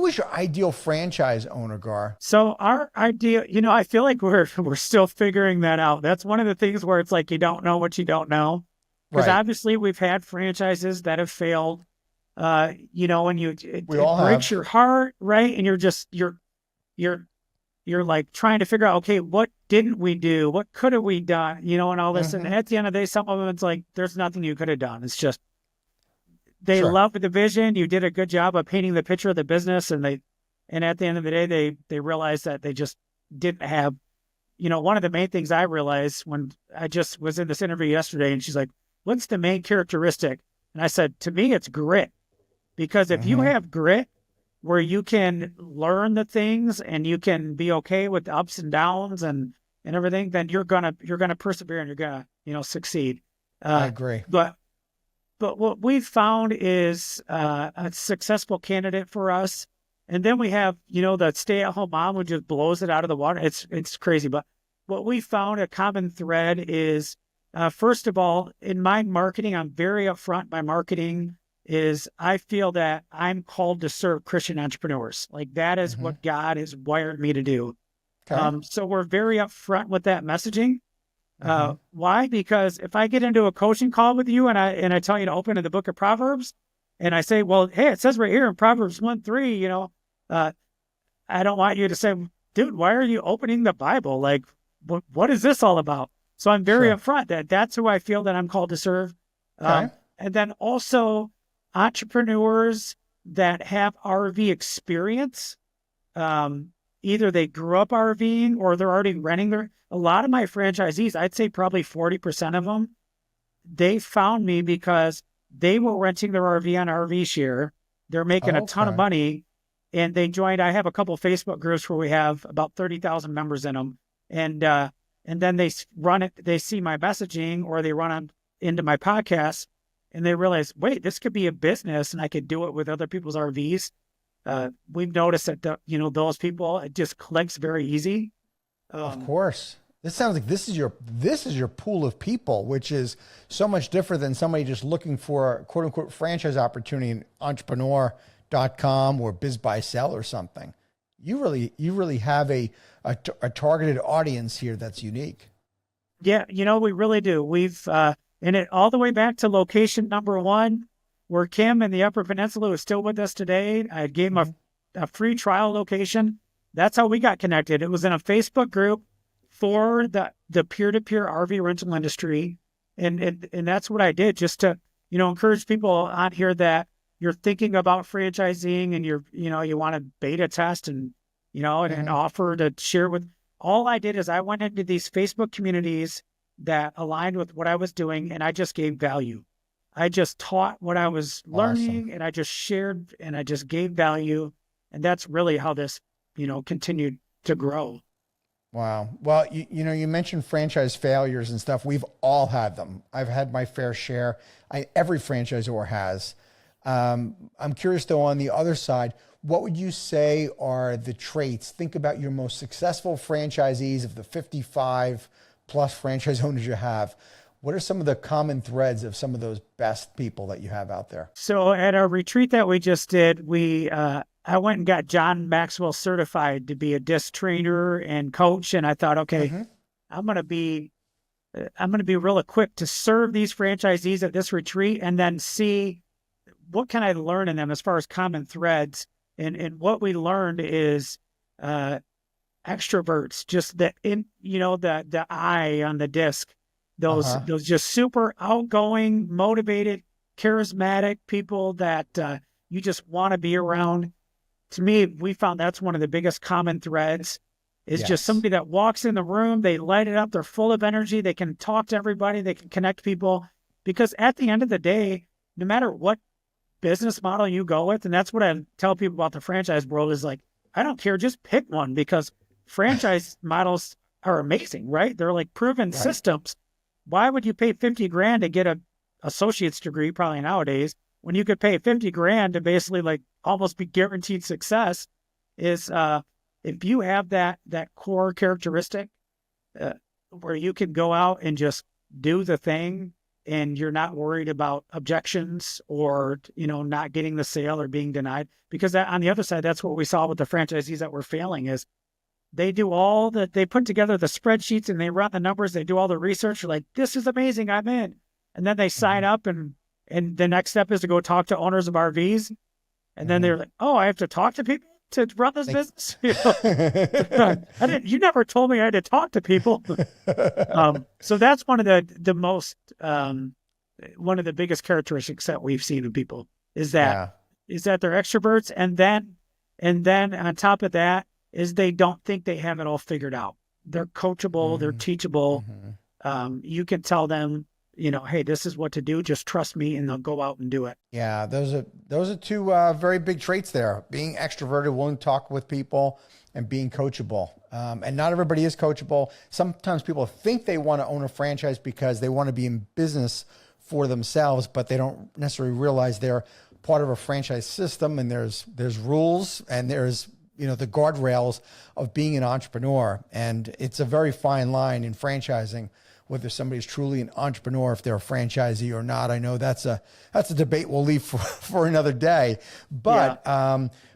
is your ideal franchise owner, Gar? So our idea, I feel like we're still figuring that out. That's one of the things where it's like you don't know what you don't know. Because Right. obviously we've had franchises that have failed. And We it all breaks have. your heart, right? And you're you're like trying to figure out, okay, what didn't we do? What could have we done? And all this. And Hmm. at the end of the day, some of them it's like there's nothing you could have done. It's just they Sure. love the vision. You did a good job of painting the picture of the business, and at the end of the day, they realized that they just didn't have. One of the main things I realized when I just was in this interview yesterday, and she's like, "What's the main characteristic?" And I said, "To me, it's grit, because if you Hmm. have grit, where you can learn the things and you can be okay with the ups and downs and everything, then you're gonna persevere and you're gonna succeed." I Uh, agree. but but what we've found is a successful candidate for us. And then we have, the stay-at-home mom who just blows it out of the water. It's crazy. But what we found a common thread is, first of all, in my marketing, I'm very upfront. My marketing is I feel that I'm called to serve Christian entrepreneurs. Like that is Hmm. what God has wired me to do. Okay. So we're very upfront with that messaging. Hmm. Why? Because if I get into a coaching call with you and I tell you to open to the book of Proverbs, and I say, well, hey, it says right here in Proverbs 1:3, uh, I don't want you to say, dude, why are you opening the Bible? Like, what is this all about? So I'm very Sure. upfront that that's who I feel that I'm called to serve. Okay. And then also entrepreneurs that have RV experience. Um, Either they grew up RVing or they're already renting their. A lot of my franchisees, I'd say probably 40% of them, they found me because they were renting their RV on RV Share. They're making a ton of Okay. money, and they joined. I have a couple of Facebook groups where we have about 30,000 members in them, and then they run it. They see my messaging or they run on into my podcast, and they realize, wait, this could be a business, and I could do it with other people's RVs. We've noticed that those people, it just clicks very easy. Of Um, course. This sounds like this is your pool of people, which is so much different than somebody just looking for a quote unquote franchise opportunity in entrepreneur.com or biz buy sell or something. You really have a targeted audience here that's unique. Yeah, we really do. We've and it all the way back to location number one, where Kim in the Upper Peninsula is still with us today. I gave him Hmm. a free trial location. That's how we got connected. It was in a Facebook group for the peer-to-peer RV rental industry. And that's what I did just to, encourage people on here that you're thinking about franchising and you want to beta test and Hmm. offer to share with. All I did is I went into these Facebook communities that aligned with what I was doing, and I just gave value. I just taught what I was Awesome. learning, and I just shared, and I just gave value, and that's really how this, continued to grow. Wow. Well, you mentioned franchise failures and stuff. We've all had them. I've had my fair share. Every franchisor has. I'm curious though, on the other side, what would you say are the traits? Think about your most successful franchisees of the 55 plus franchise owners you have. What are some of the common threads of some of those best people that you have out there? So at our retreat that we just did, I went and got John Maxwell certified to be a disc trainer and coach, and I thought, okay, Hmm. I'm gonna be I'm gonna be real equipped to serve these franchisees at this retreat, and then see what can I learn in them as far as common threads. And what we learned is uh, extroverts, just the eye on the disc, those Uh-huh. those just super outgoing, motivated, charismatic people that you just want to be around. To me, we found that's one of the biggest common threads is just Yes. somebody that walks in the room, they light it up, they're full of energy, they can talk to everybody, they can connect people. Because at the end of the day, no matter what business model you go with, and that's what I tell people about the franchise world is like, I don't care, just pick one because franchise models are amazing, right? They're like proven Right. systems. Why would you pay 50 grand to get a associate's degree probably nowadays when you could pay 50 grand to basically like almost be guaranteed success? Is if you have that core characteristic uh, where you can go out and just do the thing and you're not worried about objections or, not getting the sale or being denied. Because on the other side, that's what we saw with the franchisees that were failing is they do all that. They put together the spreadsheets and they run the numbers. They do all the research. Like, this is amazing, I'm in. And then they sign up and the next step is to go talk to owners of RVs. And then they're like, oh, I have to talk to people to run this business. You never told me I had to talk to people. So that's one of the most, one of the biggest characteristics that we've seen in people is that they're extroverts. And then on top of that is they don't think they have it all figured out. They're coachable, they're teachable. You can tell them, hey, this is what to do. Just trust me, and they'll go out and do it. Yeah, those are two very big traits there. Being extroverted, willing to talk with people, and being coachable. And not everybody is coachable. Sometimes people think they want to own a franchise because they want to be in business for themselves, but they don't necessarily realize they're part of a franchise system, and there's rules, and there's the guardrails of being an entrepreneur. And it's a very fine line in franchising, whether somebody's truly an entrepreneur, if they're a franchisee or not. I know that's a debate we'll leave for another day. But